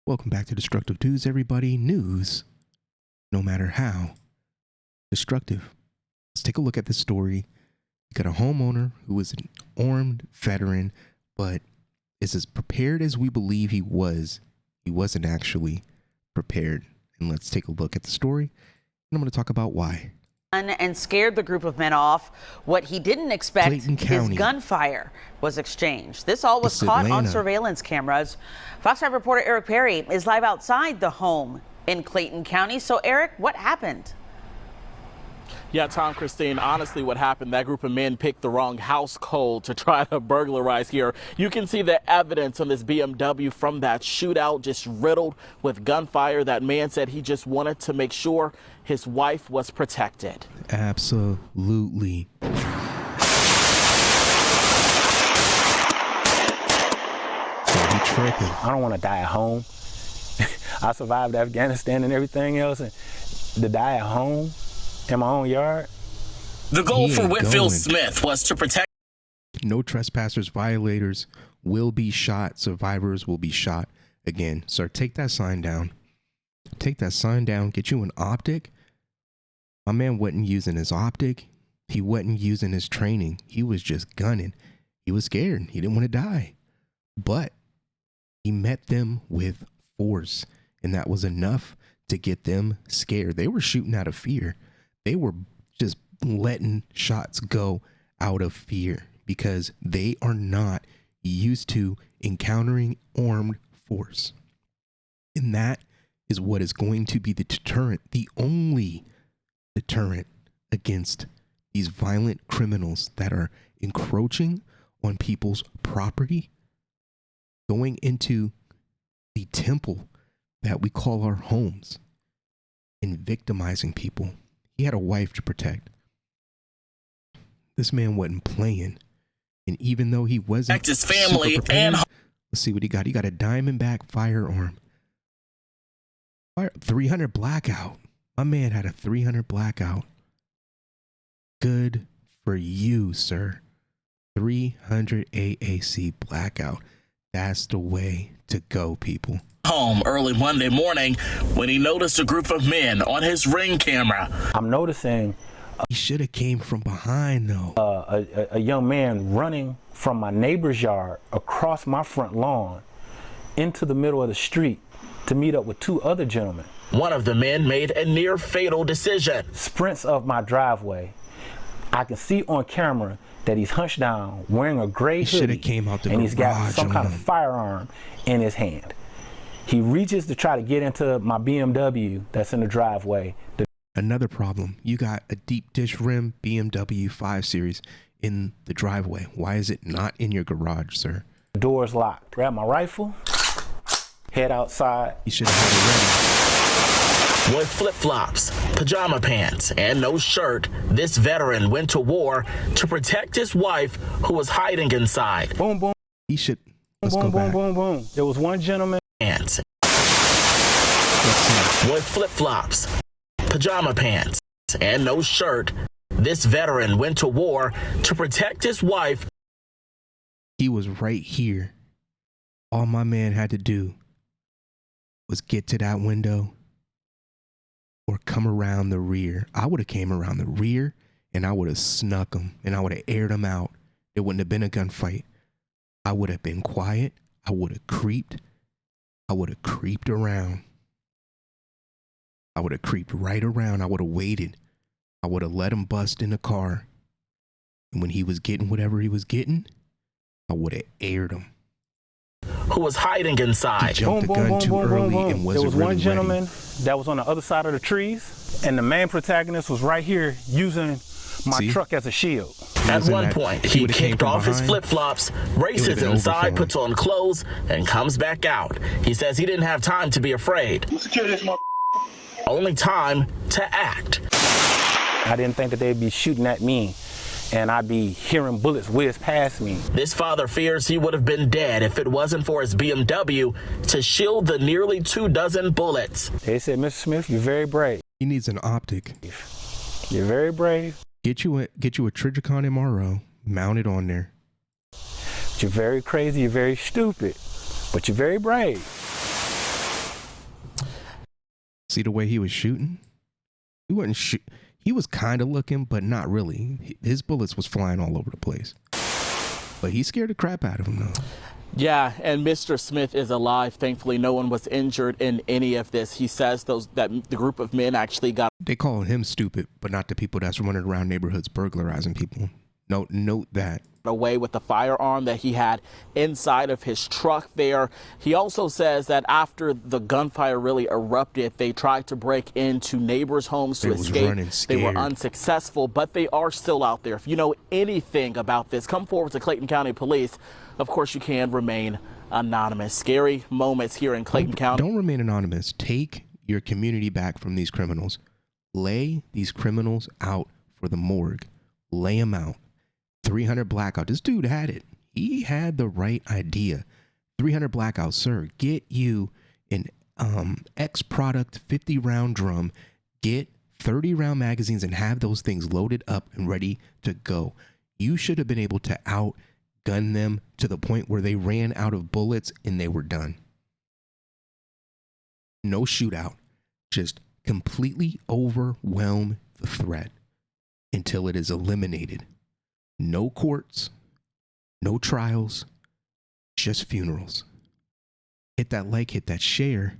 Welcome back to Destructive News, everybody. News, no matter how destructive. Let's take a look at this story. You got a homeowner who was an armed veteran, but is as prepared as we believe he was. He wasn't actually prepared. And let's take a look at the story. And I'm going to talk about why. And scared the group of men off. What he didn't expect is gunfire was exchanged. This all was caught on surveillance cameras. Fox 5 reporter Eric Perry is live outside the home in Clayton County. So Eric, what happened? Yeah, Tom, Christine, honestly, what happened, that group of men picked the wrong house code to try to burglarize here. You can see the evidence on this BMW from that shootout, just riddled with gunfire. That man said he just wanted to make sure his wife was protected. Absolutely. I don't want to die at home. I survived Afghanistan and everything else, and to die at home in my own yard. The goal for Whitfield Smith was to protect. No trespassers, violators will be shot. Survivors will be shot again. Sir, take that sign down. Take that sign down. Get you an optic. My man wasn't using his optic. He wasn't using his training. He was just gunning. He was scared. He didn't want to die. But he met them with force, and that was enough to get them scared. They were shooting out of fear. They were just letting shots go out of fear because they are not used to encountering armed force. And that is what is going to be the deterrent, the only deterrent against these violent criminals that are encroaching on people's property, going into the temple that we call our homes, and victimizing people. He had a wife to protect. This man wasn't playing. And even though he wasn't protect his family and let's see what he got. He got a Diamondback firearm. 300 blackout. My man had a 300 blackout. Good for you, sir. 300 AAC blackout. That's the way to go, people. Home early Monday morning when he noticed a group of men on his Ring camera. I'm noticing he should have came from behind though. A young man running from my neighbor's yard across my front lawn into the middle of the street to meet up with two other gentlemen. One of the men made a near fatal decision. Sprints of my driveway. I can see on camera that he's hunched down wearing a gray hoodie, and he's got some kind of firearm in his hand. He reaches to try to get into my BMW that's in the driveway. Another problem, you got a deep dish rim BMW 5 Series in the driveway. Why is it not in your garage, sir? The door's locked. Grab my rifle, head outside. You should have had it ready. With flip-flops, pajama pants, and no shirt, this veteran went to war to protect his wife who was hiding inside. Boom, boom. He should. Let's boom, go back. Boom, boom, boom. There was one gentleman. Pants. With flip-flops, pajama pants, and no shirt, this veteran went to war to protect his wife. He was right here. All my man had to do was get to that window or come around the rear. I would have came around the rear and I would have snuck him and I would have aired him out. It wouldn't have been a gunfight. I would have been quiet. I would have creeped. I would have creeped around. I would have creeped right around. I would have waited. I would have let him bust in the car. And when he was getting whatever he was getting, I would have aired him. Who was hiding inside. He jumped the gun too early and wasn't There was really one gentleman ready. that was on the other side of the trees, and the main protagonist was right here using my truck as a shield. At one point, he kicked off his flip-flops, races inside, puts on clothes, and comes back out. He says he didn't have time to be afraid. Only time to act. I didn't think that they'd be shooting at me, and I'd be hearing bullets whiz past me. This father fears he would have been dead if it wasn't for his BMW to shield the nearly 24 bullets. They said, Mr. Smith, you're very brave. He needs an optic. You're very brave. Get you a Trigicon MRO, mount it on there. You're very crazy, you're very stupid, but you're very brave. See the way he was shooting? He wasn't shoot. He was kind of looking, but not really. His bullets was flying all over the place. But he scared the crap out of him, though. Yeah, and Mr. Smith is alive. Thankfully, no one was injured in any of this. He says that the group of men actually got... They call him stupid, but not the people that's running around neighborhoods burglarizing people. Note that. Away with the firearm that he had inside of his truck there. He also says that after the gunfire really erupted, they tried to break into neighbors' homes to escape. They were unsuccessful, but they are still out there. If you know anything about this, come forward to Clayton County Police. Of course, you can remain anonymous. Scary moments here in Clayton County. Don't remain anonymous. Take your community back from these criminals. Lay these criminals out for the morgue. Lay them out. 300 blackout. This dude had it. He had the right idea. 300 blackout, sir. Get you an X product 50 round drum. Get 30 round magazines and have those things loaded up and ready to go. You should have been able to outgun them to the point where they ran out of bullets and they were done. No shootout. Just completely overwhelm the threat until it is eliminated. No courts, no trials, just funerals. Hit that like, hit that share.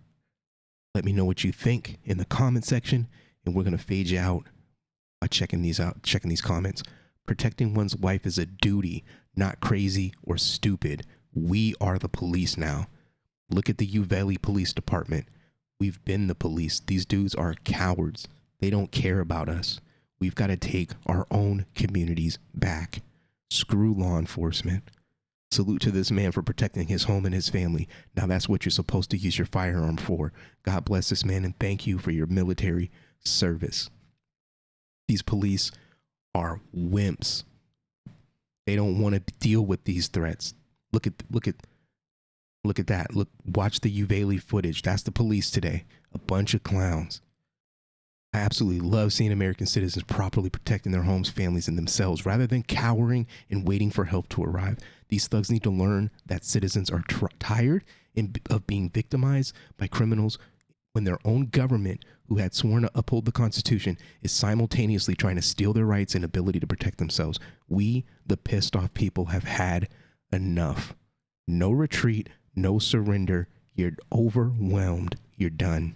Let me know what you think in the comment section, and we're going to fade you out by checking these comments. Protecting one's wife is a duty, not crazy or stupid. We are the police now. Look at the Uvalde Police Department. We've been the police. These dudes are cowards. They don't care about us. We've got to take our own communities back. Screw law enforcement. Salute to this man for protecting his home and his family. Now that's what you're supposed to use your firearm for. God bless this man and thank you for your military service. These police are wimps. They don't want to deal with these threats. Look at that. Look, watch the Uvalde footage. That's the police today. A bunch of clowns. I absolutely love seeing American citizens properly protecting their homes, families, and themselves rather than cowering and waiting for help to arrive. These thugs need to learn that citizens are tired of being victimized by criminals when their own government, who had sworn to uphold the Constitution, is simultaneously trying to steal their rights and ability to protect themselves. We, the pissed off people, have had enough. No retreat, no surrender. You're overwhelmed. You're done.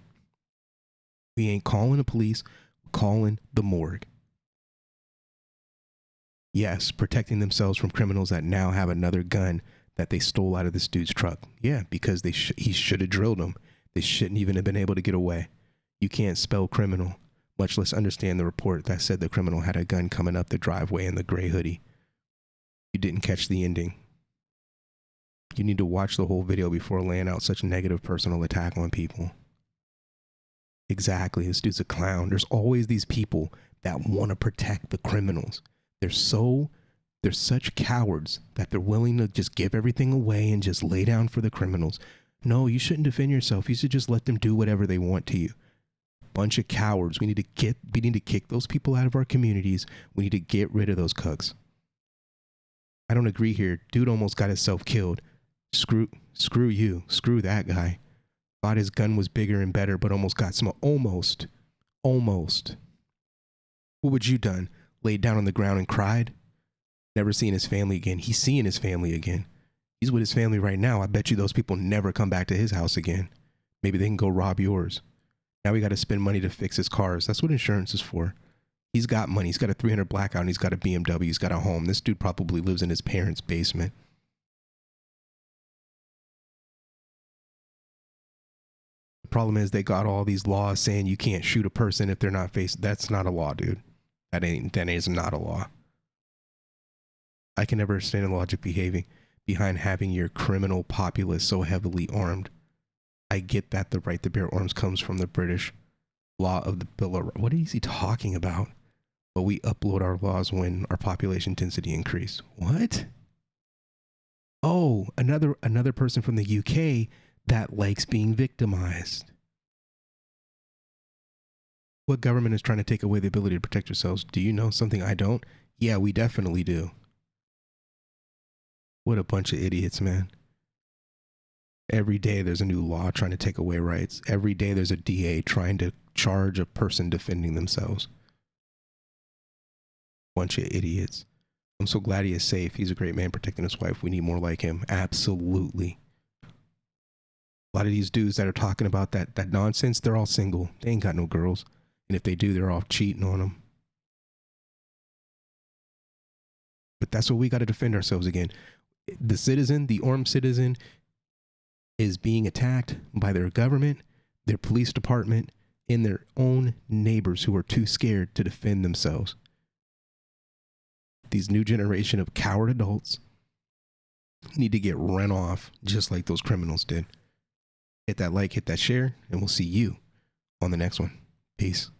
We ain't calling the police, we're calling the morgue. Yes, protecting themselves from criminals that now have another gun that they stole out of this dude's truck. Yeah, because he should have drilled them. They shouldn't even have been able to get away. You can't spell criminal, much less understand the report that said the criminal had a gun coming up the driveway in the gray hoodie. You didn't catch the ending. You need to watch the whole video before laying out such a negative personal attack on people. Exactly. This dude's a clown. There's always these people that want to protect the criminals. They're such cowards that they're willing to just give everything away and just lay down for the criminals. No, you shouldn't defend yourself. You should just let them do whatever they want to you. Bunch of cowards. We need to kick those people out of our communities. We need to get rid of those cucks. I don't agree here. Dude almost got himself killed. Screw you. Screw that guy. Thought his gun was bigger and better, but almost got small. Almost. What would you done? Laid down on the ground and cried? Never seeing his family again. He's seeing his family again. He's with his family right now. I bet you those people never come back to his house again. Maybe they can go rob yours. Now we got to spend money to fix his cars. That's what insurance is for. He's got money. He's got a 300 blackout and he's got a BMW. He's got a home. This dude probably lives in his parents' basement. Problem is they got all these laws saying you can't shoot a person if they're not faced. That's not a law, dude. That is not a law. I can never understand the logic behind having your criminal populace so heavily armed. I get that the right to bear arms comes from the British law of the Bill of Rights. What is he talking about? But we upload our laws when our population density increase. What? Oh, another person from the UK that likes being victimized. What government is trying to take away the ability to protect yourselves? Do you know something I don't? Yeah, we definitely do. What a bunch of idiots, man. Every day there's a new law trying to take away rights. Every day there's a DA trying to charge a person defending themselves. Bunch of idiots. I'm so glad he is safe. He's a great man protecting his wife. We need more like him. Absolutely. A lot of these dudes that are talking about that nonsense, they're all single. They ain't got no girls. And if they do, they're all cheating on them. But that's what we got to defend ourselves again. The citizen, the armed citizen, is being attacked by their government, their police department, and their own neighbors who are too scared to defend themselves. These new generation of coward adults need to get run off just like those criminals did. Hit that like, hit that share, and we'll see you on the next one. Peace.